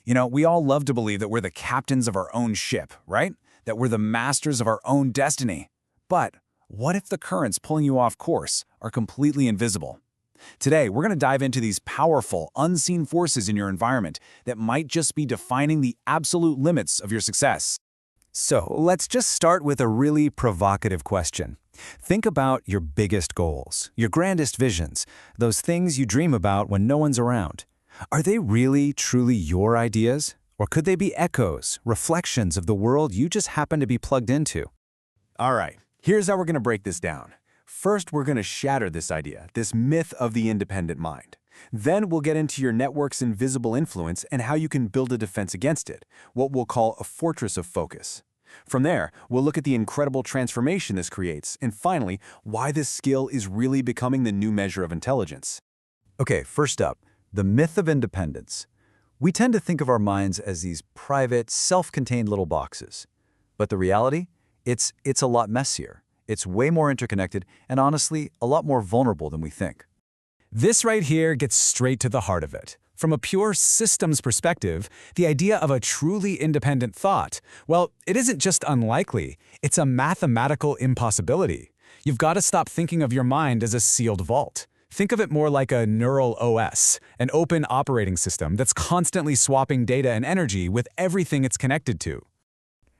We all love to believe that we're the captains of our own ship, right? That we're the masters of our own destiny. But what if the currents pulling you off course are completely invisible? Today, we're going to dive into these powerful, unseen forces in your environment that might just be defining the absolute limits of your success. So, let's just start with a really provocative question. Think about your biggest goals, your grandest visions, those things you dream about when no one's around. Are they really, truly your ideas? Or could they be echoes, reflections of the world you just happen to be plugged into? All right, here's how we're going to break this down. First, we're going to shatter this idea, this myth of the independent mind. Then we'll get into your network's invisible influence and how you can build a defense against it, what we'll call a fortress of focus. From there, we'll look at the incredible transformation this creates, and finally, why this skill is really becoming the new measure of intelligence. Okay, first up, the myth of independence. We tend to think of our minds as these private, self-contained little boxes. But the reality? It's a lot messier. It's way more interconnected and honestly, a lot more vulnerable than we think. This right here gets straight to the heart of it. From a pure systems perspective, the idea of a truly independent thought, well, it isn't just unlikely, it's a mathematical impossibility. You've got to stop thinking of your mind as a sealed vault. Think of it more like a neural OS, an open operating system that's constantly swapping data and energy with everything it's connected to.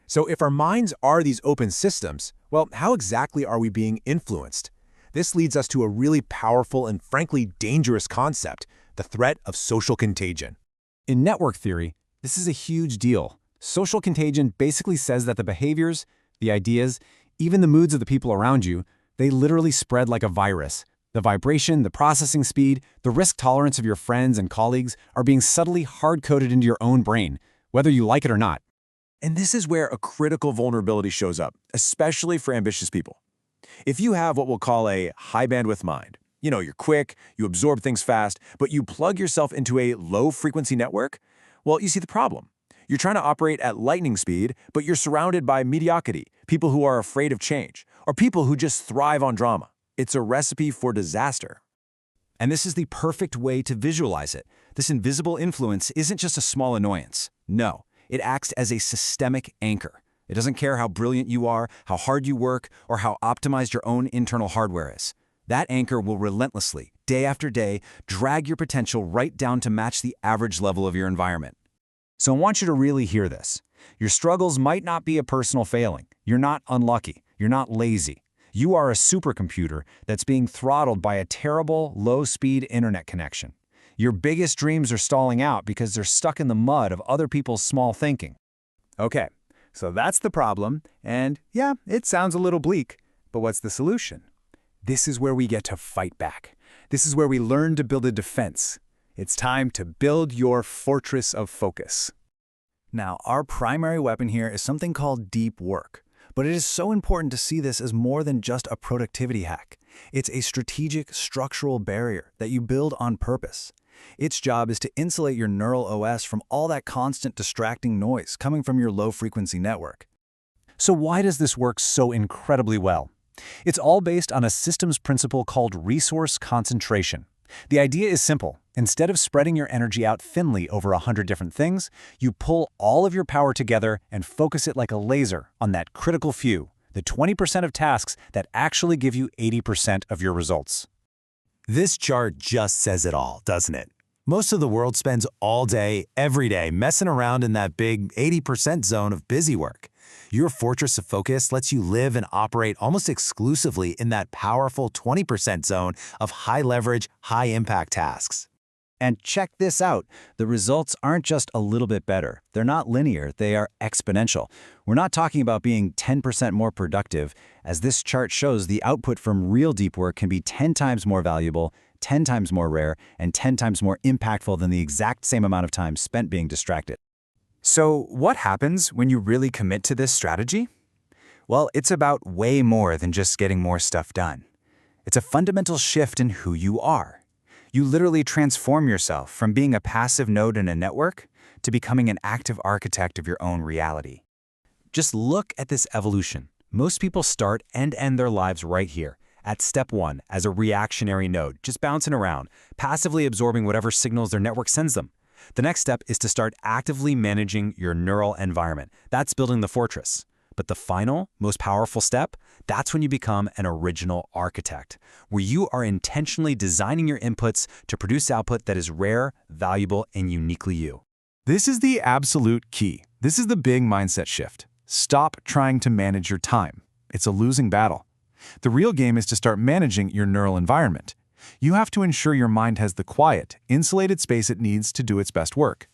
So if our minds are these open systems, well, how exactly are we being influenced? This leads us to a really powerful and frankly dangerous concept, the threat of social contagion. In network theory, this is a huge deal. Social contagion basically says that the behaviors, the ideas, even the moods of the people around you, they literally spread like a virus. The vibration, the processing speed, the risk tolerance of your friends and colleagues are being subtly hard-coded into your own brain, whether you like it or not. And this is where a critical vulnerability shows up, especially for ambitious people. If you have what we'll call a high bandwidth mind, you're quick, you absorb things fast, but you plug yourself into a low-frequency network, well, you see the problem. You're trying to operate at lightning speed, but you're surrounded by mediocrity, people who are afraid of change, or people who just thrive on drama. It's a recipe for disaster. And this is the perfect way to visualize it. This invisible influence isn't just a small annoyance. No, it acts as a systemic anchor. It doesn't care how brilliant you are, how hard you work, or how optimized your own internal hardware is. That anchor will relentlessly, day after day, drag your potential right down to match the average level of your environment. So I want you to really hear this. Your struggles might not be a personal failing. You're not unlucky. You're not lazy. You are a supercomputer that's being throttled by a terrible, low-speed internet connection. Your biggest dreams are stalling out because they're stuck in the mud of other people's small thinking. Okay, so that's the problem, and yeah, it sounds a little bleak, but what's the solution? This is where we get to fight back. This is where we learn to build a defense. It's time to build your fortress of focus. Now, our primary weapon here is something called deep work. But it is so important to see this as more than just a productivity hack. It's a strategic, structural barrier that you build on purpose. Its job is to insulate your neural OS from all that constant distracting noise coming from your low-frequency network. So why does this work so incredibly well? It's all based on a systems principle called resource concentration. The idea is simple. Instead of spreading your energy out thinly over 100 different things, you pull all of your power together and focus it like a laser on that critical few, the 20% of tasks that actually give you 80% of your results. This chart just says it all, doesn't it? Most of the world spends all day, every day, messing around in that big 80% zone of busy work. Your fortress of focus lets you live and operate almost exclusively in that powerful 20% zone of high-leverage, high-impact tasks. And check this out. The results aren't just a little bit better. They're not linear, they are exponential. We're not talking about being 10% more productive. As this chart shows, the output from real deep work can be 10 times more valuable, 10 times more rare, and 10 times more impactful than the exact same amount of time spent being distracted. So what happens when you really commit to this strategy? Well, it's about way more than just getting more stuff done. It's a fundamental shift in who you are. You literally transform yourself from being a passive node in a network to becoming an active architect of your own reality. Just look at this evolution. Most people start and end their lives right here, at step 1, as a reactionary node, just bouncing around, passively absorbing whatever signals their network sends them. The next step is to start actively managing your neural environment. That's building the fortress. But the final, most powerful step, that's when you become an original architect, where you are intentionally designing your inputs to produce output that is rare, valuable, and uniquely you. This is the absolute key. This is the big mindset shift. Stop trying to manage your time. It's a losing battle. The real game is to start managing your neural environment. You have to ensure your mind has the quiet, insulated space it needs to do its best work.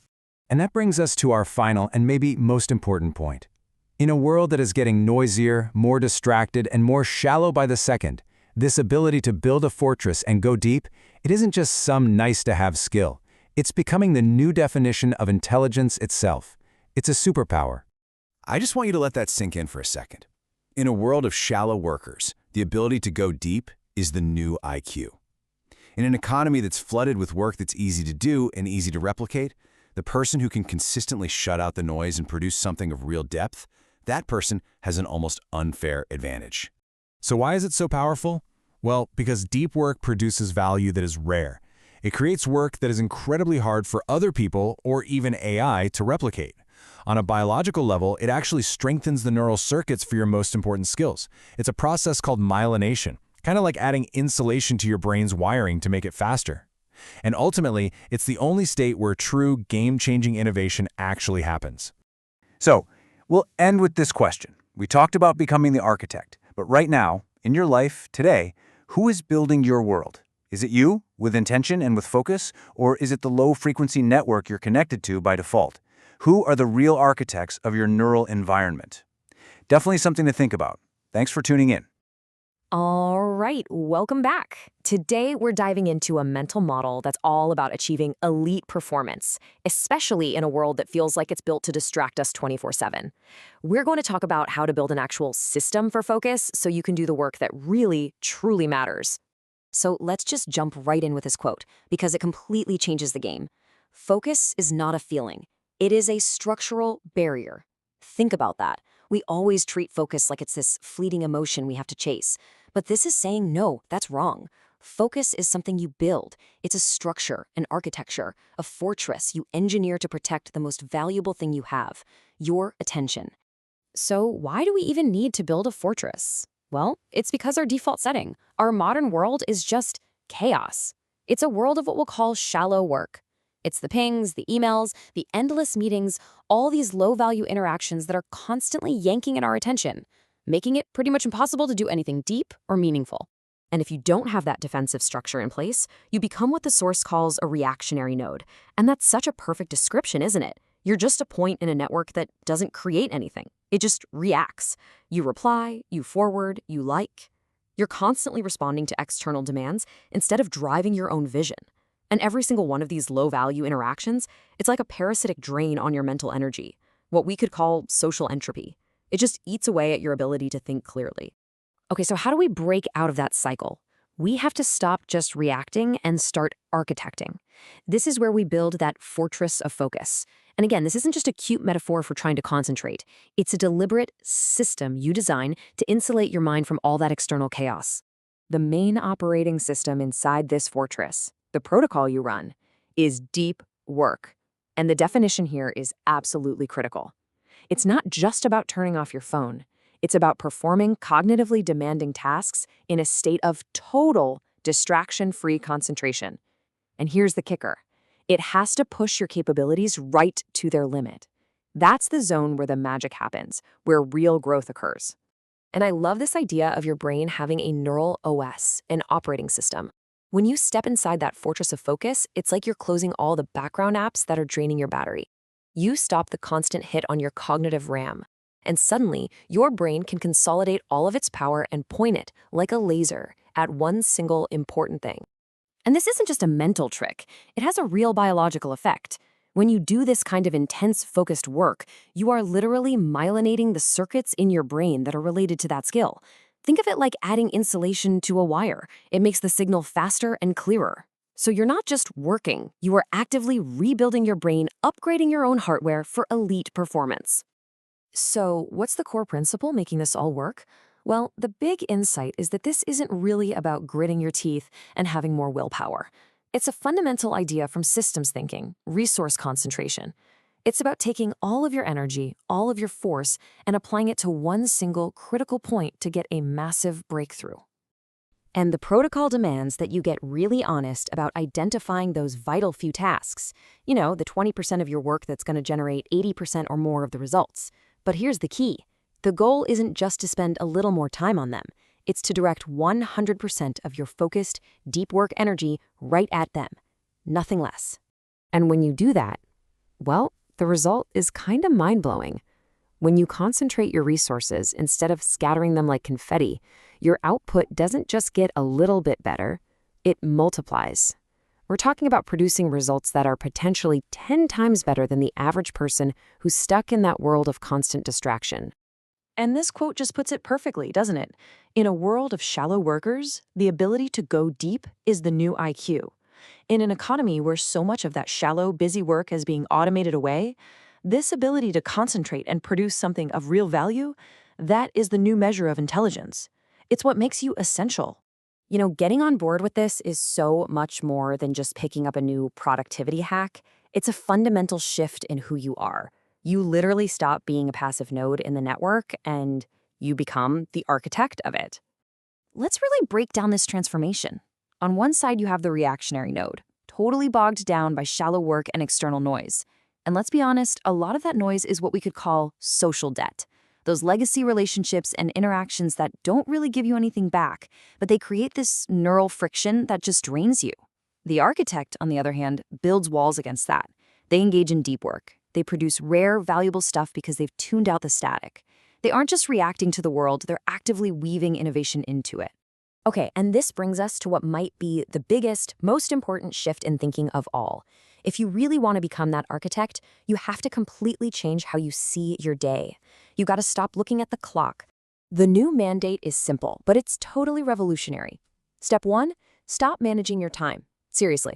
And that brings us to our final and maybe most important point. In a world that is getting noisier, more distracted, and more shallow by the second, this ability to build a fortress and go deep, it isn't just some nice-to-have skill. It's becoming the new definition of intelligence itself. It's a superpower. I just want you to let that sink in for a second. In a world of shallow workers, the ability to go deep is the new IQ. In an economy that's flooded with work that's easy to do and easy to replicate, the person who can consistently shut out the noise and produce something of real depth, that person has an almost unfair advantage. So why is it so powerful? Well, because deep work produces value that is rare. It creates work that is incredibly hard for other people or even AI to replicate. On a biological level, it actually strengthens the neural circuits for your most important skills. It's a process called myelination, kind of like adding insulation to your brain's wiring to make it faster. And ultimately, it's the only state where true game-changing innovation actually happens. So, we'll end with this question. We talked about becoming the architect, but right now, in your life, today, who is building your world? Is it you, with intention and with focus, or is it the low-frequency network you're connected to by default? Who are the real architects of your neural environment? Definitely something to think about. Thanks for tuning in. All right, welcome back. Today, we're diving into a mental model that's all about achieving elite performance, especially in a world that feels like it's built to distract us 24/7. We're going to talk about how to build an actual system for focus so you can do the work that really, truly matters. So let's just jump right in with this quote, because it completely changes the game. Focus is not a feeling. It is a structural barrier. Think about that. We always treat focus like it's this fleeting emotion we have to chase. But this is saying, no, that's wrong. Focus is something you build. It's a structure, an architecture, a fortress you engineer to protect the most valuable thing you have, your attention. So why do we even need to build a fortress? Well, it's because our default setting, our modern world, is just chaos. It's a world of what we'll call shallow work. It's the pings, the emails, the endless meetings, all these low-value interactions that are constantly yanking at our attention, making it pretty much impossible to do anything deep or meaningful. And if you don't have that defensive structure in place, you become what the source calls a reactionary node. And that's such a perfect description, isn't it? You're just a point in a network that doesn't create anything. It just reacts. You reply, you forward, you like. You're constantly responding to external demands instead of driving your own vision. And every single one of these low-value interactions, it's like a parasitic drain on your mental energy, what we could call social entropy. It just eats away at your ability to think clearly. Okay, so how do we break out of that cycle? We have to stop just reacting and start architecting. This is where we build that fortress of focus. And again, this isn't just a cute metaphor for trying to concentrate. It's a deliberate system you design to insulate your mind from all that external chaos. The main operating system inside this fortress, the protocol you run, is deep work. And the definition here is absolutely critical. It's not just about turning off your phone. It's about performing cognitively demanding tasks in a state of total distraction-free concentration. And here's the kicker. It has to push your capabilities right to their limit. That's the zone where the magic happens, where real growth occurs. And I love this idea of your brain having a neural OS, an operating system. When you step inside that fortress of focus, it's like you're closing all the background apps that are draining your battery. You stop the constant hit on your cognitive RAM, and suddenly your brain can consolidate all of its power and point it, like a laser, at one single important thing. And this isn't just a mental trick. It has a real biological effect. When you do this kind of intense, focused work, you are literally myelinating the circuits in your brain that are related to that skill. Think of it like adding insulation to a wire. It makes the signal faster and clearer. So you're not just working, you are actively rebuilding your brain, upgrading your own hardware for elite performance. So what's the core principle making this all work? Well, the big insight is that this isn't really about gritting your teeth and having more willpower. It's a fundamental idea from systems thinking, resource concentration. It's about taking all of your energy, all of your force, and applying it to one single critical point to get a massive breakthrough. And the protocol demands that you get really honest about identifying those vital few tasks. You know, the 20% of your work that's going to generate 80% or more of the results. But here's the key. The goal isn't just to spend a little more time on them. It's to direct 100% of your focused, deep work energy right at them. Nothing less. And when you do that, well, the result is kind of mind-blowing. When you concentrate your resources instead of scattering them like confetti, your output doesn't just get a little bit better, it multiplies. We're talking about producing results that are potentially 10 times better than the average person who's stuck in that world of constant distraction. And this quote just puts it perfectly, doesn't it? In a world of shallow workers, the ability to go deep is the new IQ. In an economy where so much of that shallow, busy work is being automated away, this ability to concentrate and produce something of real value, that is the new measure of intelligence. It's what makes you essential. You know, getting on board with this is so much more than just picking up a new productivity hack. It's a fundamental shift in who you are. You literally stop being a passive node in the network and you become the architect of it. Let's really break down this transformation. On one side, you have the reactionary node, totally bogged down by shallow work and external noise. And let's be honest, a lot of that noise is what we could call social debt. Those legacy relationships and interactions that don't really give you anything back, but they create this neural friction that just drains you. The architect, on the other hand, builds walls against that. They engage in deep work. They produce rare, valuable stuff because they've tuned out the static. They aren't just reacting to the world, they're actively weaving innovation into it. Okay, and this brings us to what might be the biggest, most important shift in thinking of all. If you really want to become that architect, you have to completely change how you see your day. You got to stop looking at the clock. The new mandate is simple, but it's totally revolutionary. Step 1, stop managing your time. Seriously.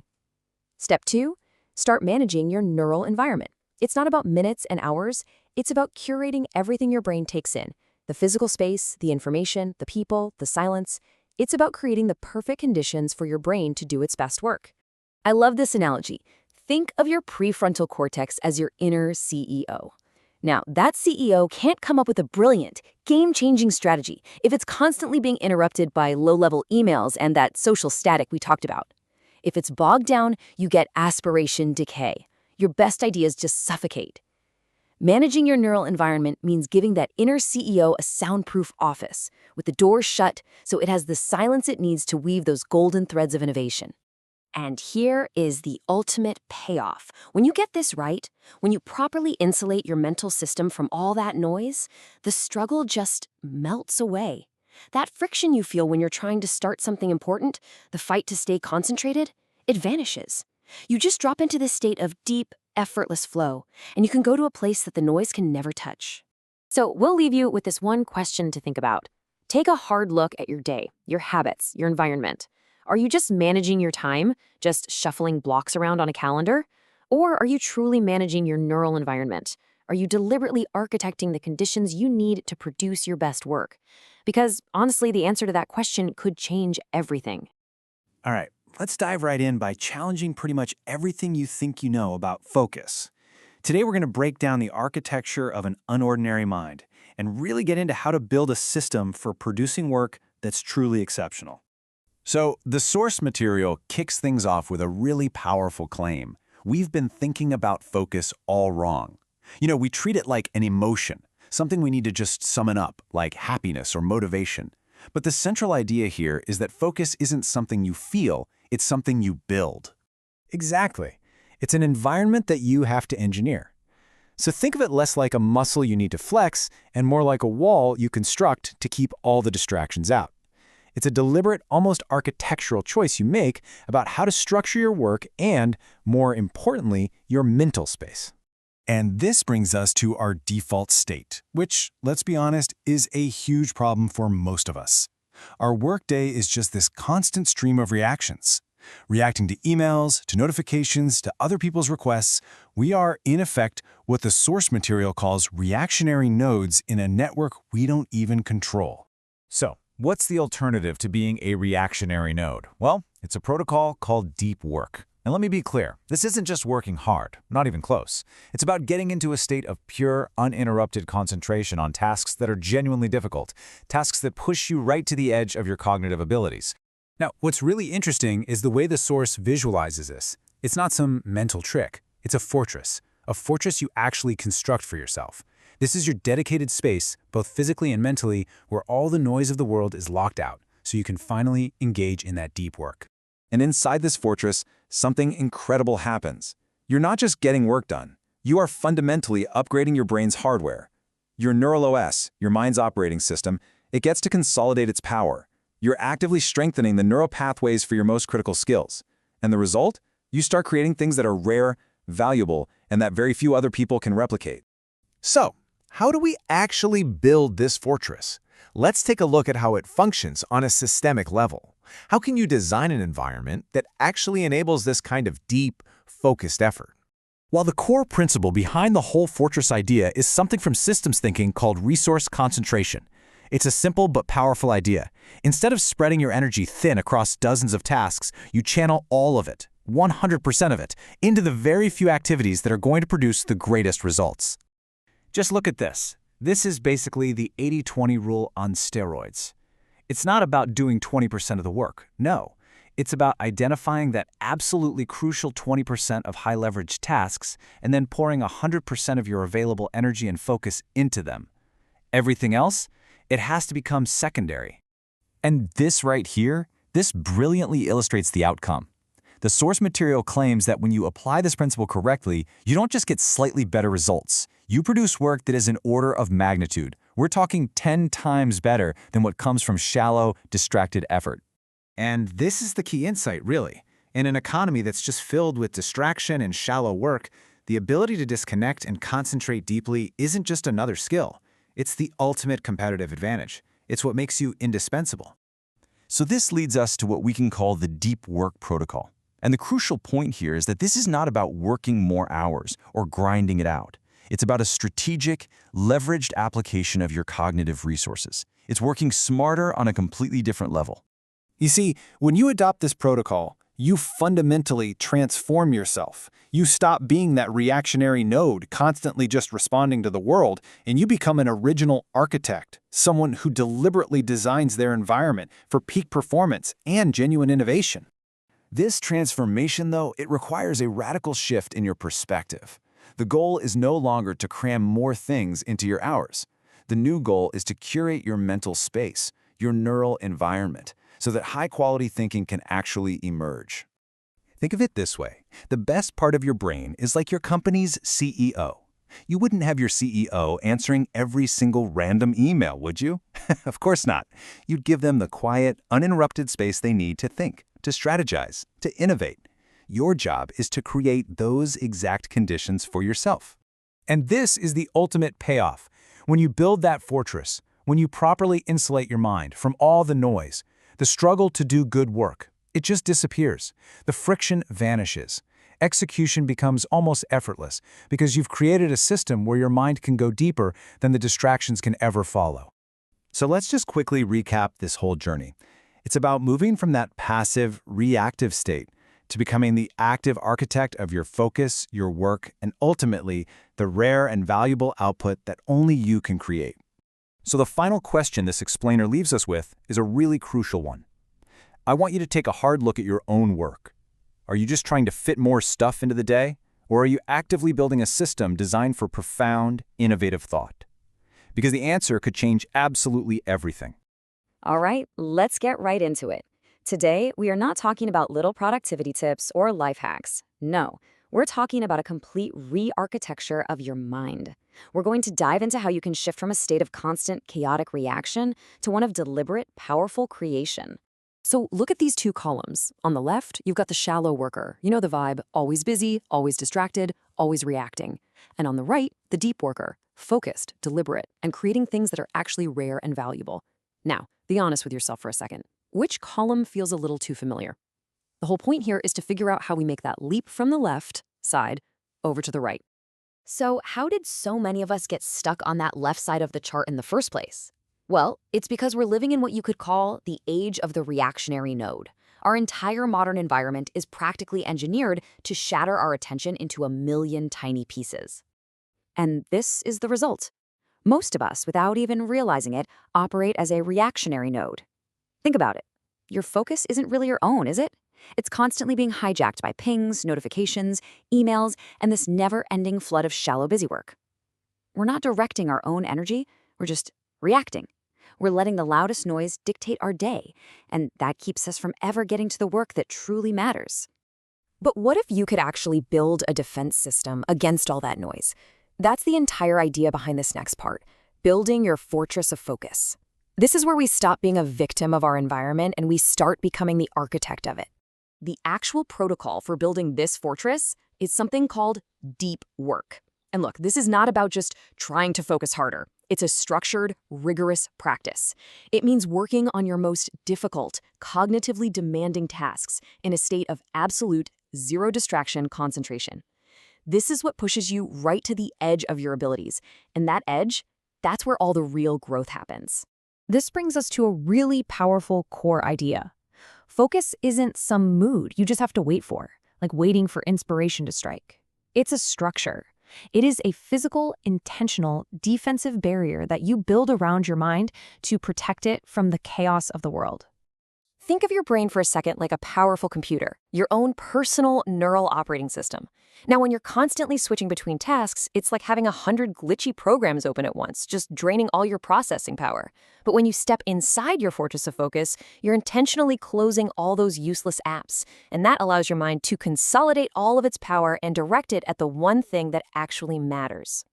Step 2, start managing your neural environment. It's not about minutes and hours. It's about curating everything your brain takes in. The physical space, the information, the people, the silence. It's about creating the perfect conditions for your brain to do its best work. I love this analogy. Think of your prefrontal cortex as your inner CEO. Now, that CEO can't come up with a brilliant, game-changing strategy if it's constantly being interrupted by low-level emails and that social static we talked about. If it's bogged down, you get aspiration decay. Your best ideas just suffocate. Managing your neural environment means giving that inner CEO a soundproof office, with the doors shut so it has the silence it needs to weave those golden threads of innovation. And here is the ultimate payoff. When you get this right, when you properly insulate your mental system from all that noise, the struggle just melts away. That friction you feel when you're trying to start something important, the fight to stay concentrated, it vanishes. You just drop into this state of deep, effortless flow, and you can go to a place that the noise can never touch. So we'll leave you with this one question to think about. Take a hard look at your day, your habits, your environment. Are you just managing your time, just shuffling blocks around on a calendar? Or are you truly managing your neural environment? Are you deliberately architecting the conditions you need to produce your best work? Because honestly, the answer to that question could change everything. All right, let's dive right in by challenging pretty much everything you think you know about focus. Today, we're going to break down the architecture of an unordinary mind and really get into how to build a system for producing work that's truly exceptional. So, the source material kicks things off with a really powerful claim. We've been thinking about focus all wrong. You know, we treat it like an emotion, something we need to just summon up, like happiness or motivation. But the central idea here is that focus isn't something you feel, it's something you build. Exactly. It's an environment that you have to engineer. So think of it less like a muscle you need to flex and more like a wall you construct to keep all the distractions out. It's a deliberate, almost architectural choice you make about how to structure your work and, more importantly, your mental space. And this brings us to our default state, which, let's be honest, is a huge problem for most of us. Our workday is just this constant stream of reactions. Reacting to emails, to notifications, to other people's requests, we are, in effect, what the source material calls reactionary nodes in a network we don't even control. So, What's the alternative to being a reactionary node? Well, it's a protocol called deep work. And let me be clear, this isn't just working hard, not even close. It's about getting into a state of pure, uninterrupted concentration on tasks that are genuinely difficult, tasks that push you right to the edge of your cognitive abilities. Now, what's really interesting is the way the source visualizes this. It's not some mental trick. It's a fortress you actually construct for yourself. This is your dedicated space, both physically and mentally, where all the noise of the world is locked out, so you can finally engage in that deep work. And inside this fortress, something incredible happens. You're not just getting work done. You are fundamentally upgrading your brain's hardware. Your neural OS, your mind's operating system, it gets to consolidate its power. You're actively strengthening the neural pathways for your most critical skills. And the result? You start creating things that are rare, valuable, and that very few other people can replicate. So, how do we actually build this fortress? Let's take a look at how it functions on a systemic level. How can you design an environment that actually enables this kind of deep, focused effort? While the core principle behind the whole fortress idea is something from systems thinking called resource concentration. It's a simple but powerful idea. Instead of spreading your energy thin across dozens of tasks, you channel all of it, 100% of it, into the very few activities that are going to produce the greatest results. Just look at this. This is basically the 80-20 rule on steroids. It's not about doing 20% of the work. No, it's about identifying that absolutely crucial 20% of high-leverage tasks and then pouring 100% of your available energy and focus into them. Everything else, it has to become secondary. And this right here, this brilliantly illustrates the outcome. The source material claims that when you apply this principle correctly, you don't just get slightly better results. You produce work that is an order of magnitude. We're talking 10 times better than what comes from shallow, distracted effort. And this is the key insight, really. In an economy that's just filled with distraction and shallow work, the ability to disconnect and concentrate deeply isn't just another skill. It's the ultimate competitive advantage. It's what makes you indispensable. So this leads us to what we can call the deep work protocol. And the crucial point here is that this is not about working more hours or grinding it out. It's about a strategic, leveraged application of your cognitive resources. It's working smarter on a completely different level. You see, when you adopt this protocol, you fundamentally transform yourself. You stop being that reactionary node constantly just responding to the world, and you become an original architect, someone who deliberately designs their environment for peak performance and genuine innovation. This transformation, though, it requires a radical shift in your perspective. The goal is no longer to cram more things into your hours. The new goal is to curate your mental space, your neural environment, so that high-quality thinking can actually emerge. Think of it this way. The best part of your brain is like your company's CEO. You wouldn't have your CEO answering every single random email, would you? Of course not. You'd give them the quiet, uninterrupted space they need to think, to strategize, to innovate. Your job is to create those exact conditions for yourself. And this is the ultimate payoff. When you build that fortress, when you properly insulate your mind from all the noise, the struggle to do good work, it just disappears. The friction vanishes. Execution becomes almost effortless because you've created a system where your mind can go deeper than the distractions can ever follow. So let's just quickly recap this whole journey. It's about moving from that passive, reactive state to becoming the active architect of your focus, your work, and ultimately the rare and valuable output that only you can create. So the final question this explainer leaves us with is a really crucial one. I want you to take a hard look at your own work. Are you just trying to fit more stuff into the day? Or are you actively building a system designed for profound, innovative thought? Because the answer could change absolutely everything. All right, let's get right into it. Today, we are not talking about little productivity tips or life hacks. No, we're talking about a complete re-architecture of your mind. We're going to dive into how you can shift from a state of constant, chaotic reaction to one of deliberate, powerful creation. So look at these two columns. On the left, you've got the shallow worker. You know the vibe, always busy, always distracted, always reacting. And on the right, the deep worker, focused, deliberate, and creating things that are actually rare and valuable. Now, be honest with yourself for a second. Which column feels a little too familiar? The whole point here is to figure out how we make that leap from the left side over to the right. So how did so many of us get stuck on that left side of the chart in the first place? Well, it's because we're living in what you could call the age of the reactionary node. Our entire modern environment is practically engineered to shatter our attention into a million tiny pieces. And this is the result. Most of us, without even realizing it, operate as a reactionary node. Think about it. Your focus isn't really your own, is it? It's constantly being hijacked by pings, notifications, emails, and this never-ending flood of shallow busywork. We're not directing our own energy, we're just reacting. We're letting the loudest noise dictate our day, and that keeps us from ever getting to the work that truly matters. But what if you could actually build a defense system against all that noise? That's the entire idea behind this next part, building your fortress of focus. This is where we stop being a victim of our environment and we start becoming the architect of it. The actual protocol for building this fortress is something called deep work. And look, this is not about just trying to focus harder. It's a structured, rigorous practice. It means working on your most difficult, cognitively demanding tasks in a state of absolute zero distraction concentration. This is what pushes you right to the edge of your abilities. And that edge, that's where all the real growth happens. This brings us to a really powerful core idea. Focus isn't some mood you just have to wait for, like waiting for inspiration to strike. It's a structure. It is a physical, intentional, defensive barrier that you build around your mind to protect it from the chaos of the world. Think of your brain for a second like a powerful computer, your own personal neural operating system. Now, when you're constantly switching between tasks, it's like having 100 glitchy programs open at once, just draining all your processing power. But when you step inside your fortress of focus, you're intentionally closing all those useless apps, and that allows your mind to consolidate all of its power and direct it at the one thing that actually matters.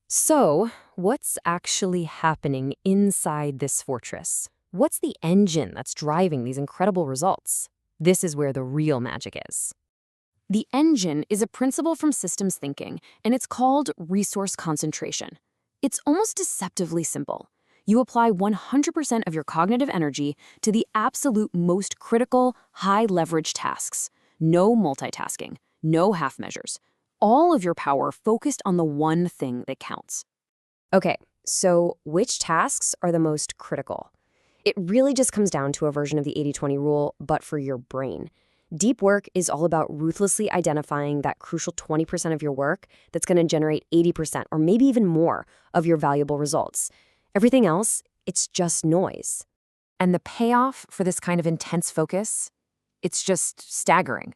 So, what's actually happening inside this fortress? What's the engine that's driving these incredible results? This is where the real magic is. The engine is a principle from systems thinking, and it's called resource concentration. It's almost deceptively simple. You apply 100% of your cognitive energy to the absolute most critical, high-leverage tasks. No multitasking, no half measures. All of your power focused on the one thing that counts. Okay, so which tasks are the most critical? It really just comes down to a version of the 80-20 rule, but for your brain. Deep work is all about ruthlessly identifying that crucial 20% of your work that's going to generate 80% or maybe even more of your valuable results. Everything else, it's just noise. And the payoff for this kind of intense focus, it's just staggering.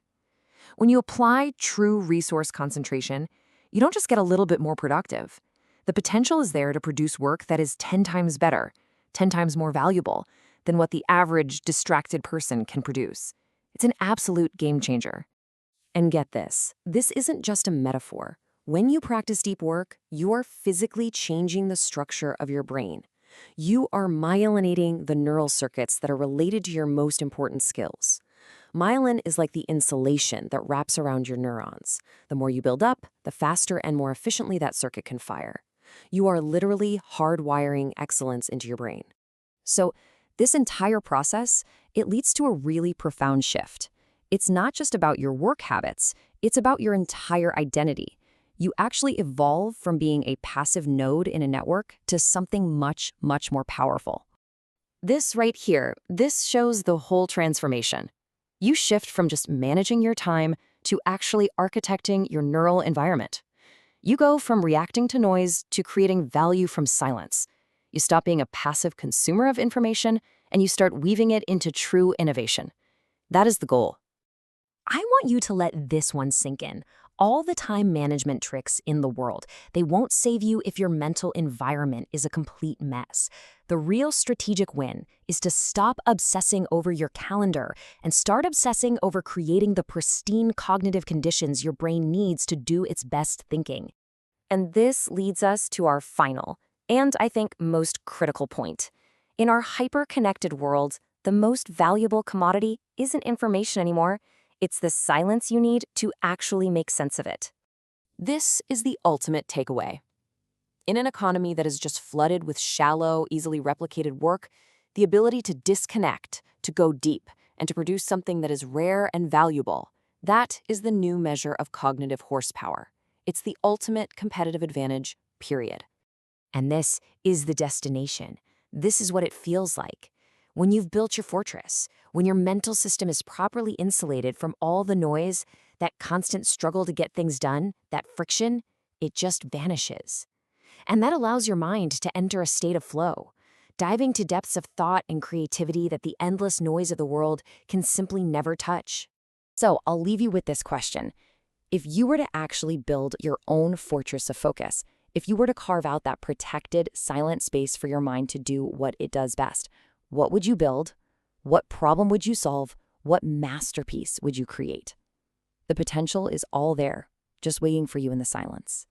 When you apply true resource concentration, you don't just get a little bit more productive. The potential is there to produce work that is 10 times better, 10 times more valuable than what the average distracted person can produce. It's an absolute game changer. And get this isn't just a metaphor. When you practice deep work, you are physically changing the structure of your brain. You are myelinating the neural circuits that are related to your most important skills. Myelin is like the insulation that wraps around your neurons. The more you build up, the faster and more efficiently that circuit can fire. You are literally hardwiring excellence into your brain. So this entire process, it leads to a really profound shift. It's not just about your work habits, it's about your entire identity. You actually evolve from being a passive node in a network to something much, much more powerful. This right here, this shows the whole transformation. You shift from just managing your time to actually architecting your neural environment. You go from reacting to noise to creating value from silence. You stop being a passive consumer of information, and you start weaving it into true innovation. That is the goal. I want you to let this one sink in. All the time management tricks in the world, they won't save you if your mental environment is a complete mess. The real strategic win is to stop obsessing over your calendar and start obsessing over creating the pristine cognitive conditions your brain needs to do its best thinking. And this leads us to our final, and I think most critical point. In our hyper-connected world, the most valuable commodity isn't information anymore. It's the silence you need to actually make sense of it. This is the ultimate takeaway. In an economy that is just flooded with shallow, easily replicated work, the ability to disconnect, to go deep, and to produce something that is rare and valuable, that is the new measure of cognitive horsepower. It's the ultimate competitive advantage, period. And this is the destination, This is what it feels like. When you've built your fortress, when your mental system is properly insulated from all the noise, that constant struggle to get things done, that friction, it just vanishes. And that allows your mind to enter a state of flow, diving to depths of thought and creativity that the endless noise of the world can simply never touch. So I'll leave you with this question. If you were to actually build your own fortress of focus, if you were to carve out that protected, silent space for your mind to do what it does best, what would you build? What problem would you solve? What masterpiece would you create? The potential is all there, just waiting for you in the silence.